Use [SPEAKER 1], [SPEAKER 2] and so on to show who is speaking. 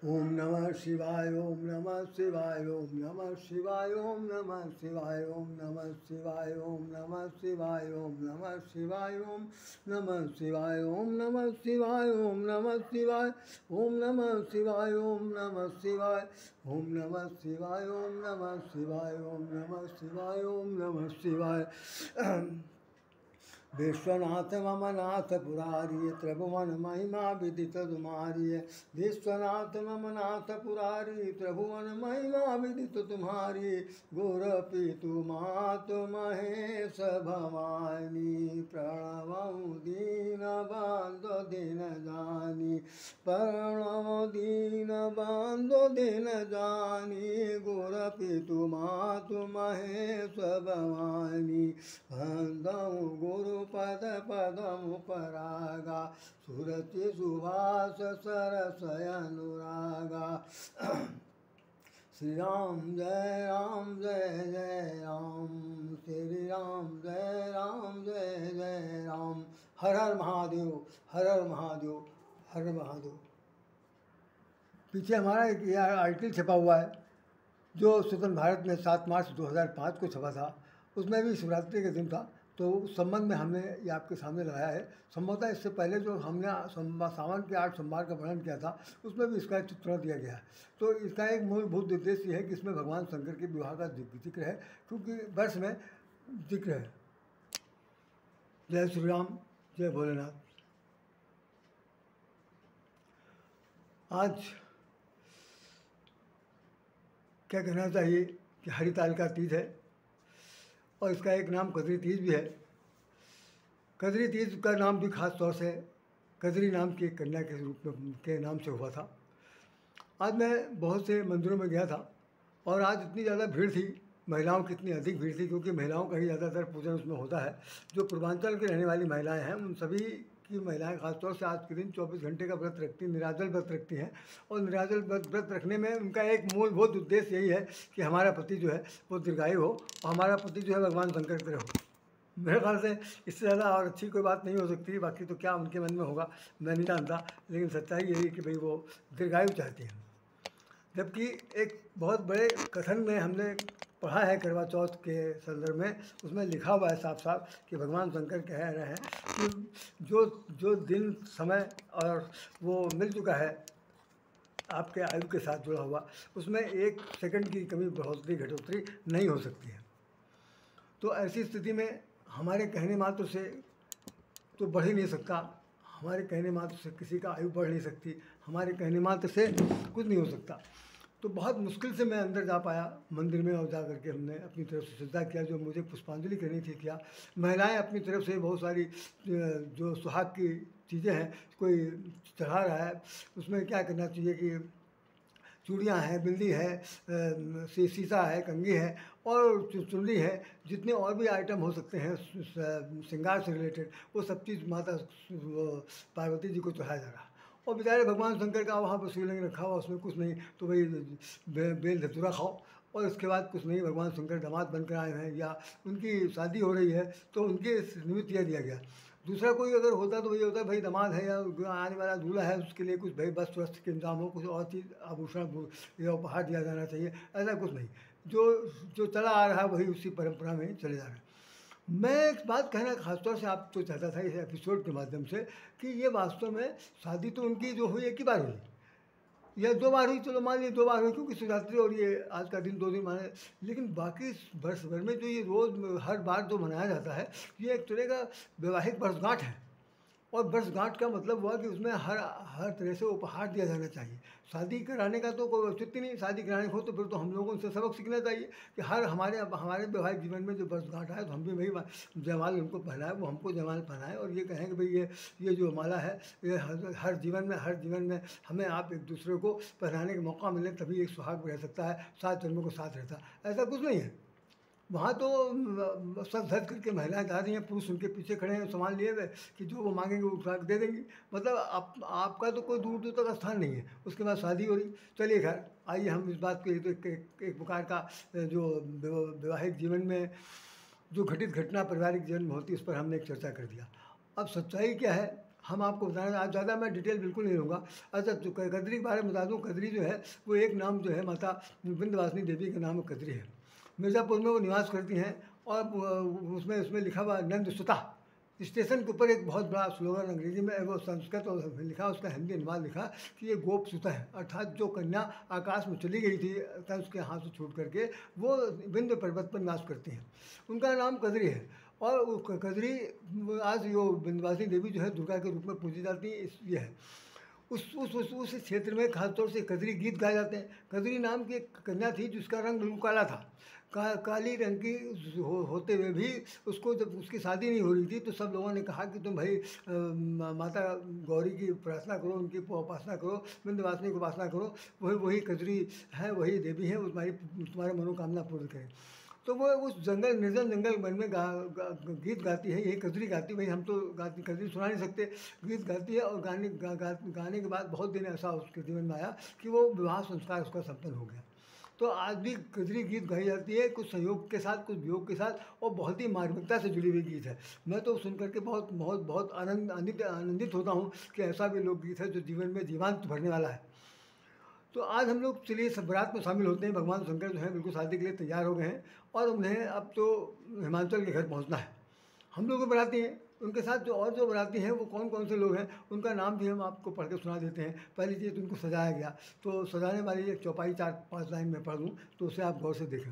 [SPEAKER 1] ओम नमः शिवाय ओम नमः शिवाय ओम नमः शिवाय ओम नमः शिवाय ओम नमः शिवाय ओम नमः शिवाय ओम नमः शिवाय ओम नमः शिवाय ओम नमः शिवाय ओम नमः शिवाय ओम नमः शिवाय ओम नमः शिवाय ओम नमः शिवाय ओम नमः शिवाय ओम नमः शिवाय ओम नमः शिवाय। विश्वनाथ मम नाथ पुरारी त्रिभुवन महिमा विदित तुम्हारी। विश्वनाथ मम नाथ पुरारी त्रिभुवन महिमा विदित तुम्हारी। गुर पितु मातु महेश भवानी प्रणव दीन बंधु दिन जानी। प्रणव दीन बंधु दिन जानी। गुर पितु मातु महेश भवानी बंधु गुरु पद परागा। सुरति सुभाष सरस अनुरागा। श्री राम जय राम जय जय राम। श्री राम जय राम जय जय राम। हर हर महादेव हर हर महादेव हर महादेव। पीछे हमारा एक आर्टिकल छपा हुआ है जो स्वतंत्र भारत में 7 मार्च 2005 को छपा था। उसमें भी शिवरात्रि के दिन था, तो उस संबंध में हमने ये आपके सामने लगाया है। संभवतः इससे पहले जो हमने सावन के 8 सोमवार का वर्णन किया था उसमें भी इसका चित्रण दिया गया है। तो इसका एक मूलभूत उद्देश्य है कि इसमें भगवान शंकर के विवाह का जिक्र है, क्योंकि वर्ष में जिक्र है। जय श्री राम जय भोलेनाथ। आज क्या कहना चाहिए कि हरिताल का तीज है और इसका एक नाम कजरी तीज भी है। कजरी तीज का नाम भी खास तौर से कजरी नाम की एक कन्या के रूप में के नाम से हुआ था। आज मैं बहुत से मंदिरों में गया था और आज इतनी ज़्यादा भीड़ थी, महिलाओं की इतनी अधिक भीड़ थी, क्योंकि महिलाओं का ही ज़्यादातर पूजन उसमें होता है। जो पूर्वांचल की रहने वाली महिलाएं हैं उन सभी की महिलाएं खासतौर से आज के दिन 24 घंटे का व्रत रखती हैं, निराजल व्रत रखती हैं। और निराजल व्रत रखने में उनका एक मूलभूत उद्देश्य यही है कि हमारा पति जो है वो दीर्घायु हो और हमारा पति जो है भगवान शंकर की तरह हो। मेरे ख्याल से इससे ज़्यादा और अच्छी कोई बात नहीं हो सकती। बाकी तो क्या उनके मन में होगा मैं नहीं जानता, लेकिन सच्चाई यही है कि भाई वो दीर्घायु चाहती हैं। जबकि एक बहुत बड़े कथन में हमने पढ़ा है करवा चौथ के संदर्भ में, उसमें लिखा हुआ है साफ साफ कि भगवान शंकर कह रहे हैं कि जो दिन समय और वो मिल चुका है आपके आयु के साथ जुड़ा हुआ, उसमें 1 सेकंड की कमी बढ़ोतरी घटोतरी नहीं हो सकती है। तो ऐसी स्थिति में हमारे कहने मात्र से तो बढ़ ही नहीं सकता, हमारे कहने मात्र से किसी का आयु बढ़ नहीं सकती, हमारे कहने मात्र से कुछ नहीं हो सकता। तो बहुत मुश्किल से मैं अंदर जा पाया मंदिर में और जा करके हमने अपनी तरफ से श्रद्धा किया, जो मुझे पुष्पांजलि करनी थी किया। महिलाएं अपनी तरफ से बहुत सारी जो सुहाग की चीज़ें हैं कोई चढ़ा रहा है, उसमें क्या करना चाहिए कि चूड़ियाँ हैं, बिंदी है, शीशा है, कंघी है और चुनरी है, जितने और भी आइटम हो सकते हैं श्रृंगार से रिलेटेड, वो सब चीज़ माता पार्वती जी को चढ़ाया जा रहा है। और बेचारे भगवान शंकर का वहाँ पर शिवलिंग रखा हुआ, उसमें कुछ नहीं, तो भाई बेल धतूरा खाओ और इसके बाद कुछ नहीं। भगवान शंकर दामाद बनकर आए हैं या उनकी शादी हो रही है तो उनके निमित्त यह दिया गया। दूसरा कोई अगर होता तो वही होता है भाई दामाद है या आने वाला दूल्हा है, उसके लिए कुछ भाई वस्त्र वस्त्र के इंतजाम हो, कुछ और चीज़ आभूषण या उपहार दिया जाना चाहिए, ऐसा कुछ नहीं। जो चला आ रहा है वही उसी परंपरा में चले जा रहे हैं। मैं एक बात कहना खासतौर से आप तो चाहता था इस एपिसोड के माध्यम से कि ये वास्तव में शादी तो उनकी जो हुई 1 ही बार हुई या 2 बार हुई, चलो मान लीजिए 2 बार हुई, क्योंकि शिवरात्रि और ये आज का दिन 2 दिन माने। लेकिन बाकी वर्ष भर में जो ये रोज़ हर बार जो मनाया जाता है, ये एक तरह का वैवाहिक वर्षगांठ है। और वर्षगांठ का मतलब हुआ कि उसमें हर तरह से उपहार दिया जाना चाहिए। शादी कराने का तो कोई औचित्य नहीं, शादी कराने को तो फिर तो हम लोगों से सबक सीखना चाहिए कि हमारे वैवाहिक जीवन में जो वर्षगांठ आए तो हम भी वही जयमाल उनको पहनाए, वो हमको जयमाल पहनाए और ये कहें कि भाई ये जो माला है ये हर जीवन में हमें आप एक दूसरे को पहनाने का मौका मिले, तभी एक सुहाग रह सकता है, 7 जन्मों को साथ रहता है। ऐसा कुछ नहीं है। वहाँ तो सर धज करके महिलाएं जा रही हैं, पुरुष उनके पीछे खड़े हैं सामान लिए हुए कि जो वो मांगेंगे वो उठा के दे देंगी। मतलब आपका तो कोई दूर दूर तक स्थान नहीं है। उसके बाद शादी हो रही। चलिए खैर, आइए हम इस बात को एक प्रकार का जो वैवाहिक जीवन में जो घटित घटना पारिवारिक जीवन में होती है उस पर हमने एक चर्चा कर दिया। अब सच्चाई क्या है, हम आपको बताना, आज ज़्यादा मैं डिटेल बिल्कुल नहीं लूँगा। अच्छा, तो कजरी के बारे में बता दूँ, कजरी जो है वो एक नाम जो है माता विंध्यवासिनी देवी का नाम कजरी है। मिर्ज़ापुर में वो निवास करती हैं और उसमें उसमें लिखा हुआ नंद सुता। स्टेशन के ऊपर एक बहुत बड़ा स्लोगन अंग्रेजी में, वो संस्कृत और लिखा, उसका हिंदी अनुवाद लिखा कि ये गोप सुता है, अर्थात जो कन्या आकाश में चली गई थी तब उसके हाथ से छूट करके वो विंध्य पर्वत पर निवास करती हैं, उनका नाम कजरी है। और वो कजरी आज जो विंध्यवासिनी देवी जो है दुर्गा के रूप में पूजी जाती है, इसलिए है। उस क्षेत्र में खासतौर से कजरी गीत गाए जाते हैं। कजरी नाम की एक कन्या थी जिसका रंग बिल्कुल काला था, काली रंग की होते हुए भी उसको जब उसकी शादी नहीं हो रही थी तो सब लोगों ने कहा कि तुम भाई माता गौरी की प्रार्थना करो, उनकी उपासना करो, विंध्यवासिनी की उपासना करो, वही वही कजरी है, वही देवी है, वो तुम्हारे मनोकामना पूर्ण करें। तो वो उस जंगल, निर्जन जंगल वन में गीत गाती है, यही कजरी गाती है। भाई हम तो गाती कजरी सुना नहीं सकते, गीत गाती है। और गाने के बाद बहुत दिन ऐसा उसके जीवन में आया कि वो विवाह संस्कार उसका संपन्न हो गया। तो आज भी कजरी गीत गाई जाती है, कुछ संयोग के साथ, कुछ वियोग के साथ, और बहुत ही मार्मिकता से जुड़ी हुई गीत है। मैं तो सुन करके बहुत बहुत बहुत आनंदित होता हूँ कि ऐसा भी लोकगीत है जो जीवन में जीवांत भरने वाला है। तो आज हम लोग चलिए सब बारात में शामिल होते हैं। भगवान शंकर जो है बिल्कुल शादी के लिए तैयार हो गए हैं और उन्हें अब तो हिमाचल के घर पहुंचना है। हम लोग भी बराती हैं, उनके साथ जो बराती हैं वो कौन कौन से लोग हैं उनका नाम भी हम आपको पढ़ के सुना देते हैं। पहली चीज़ तो उनको सजाया गया, तो सजाने वाली एक चौपाई 4-5 लाइन में पढ़ दूँ तो उसे आप गौर से देखें।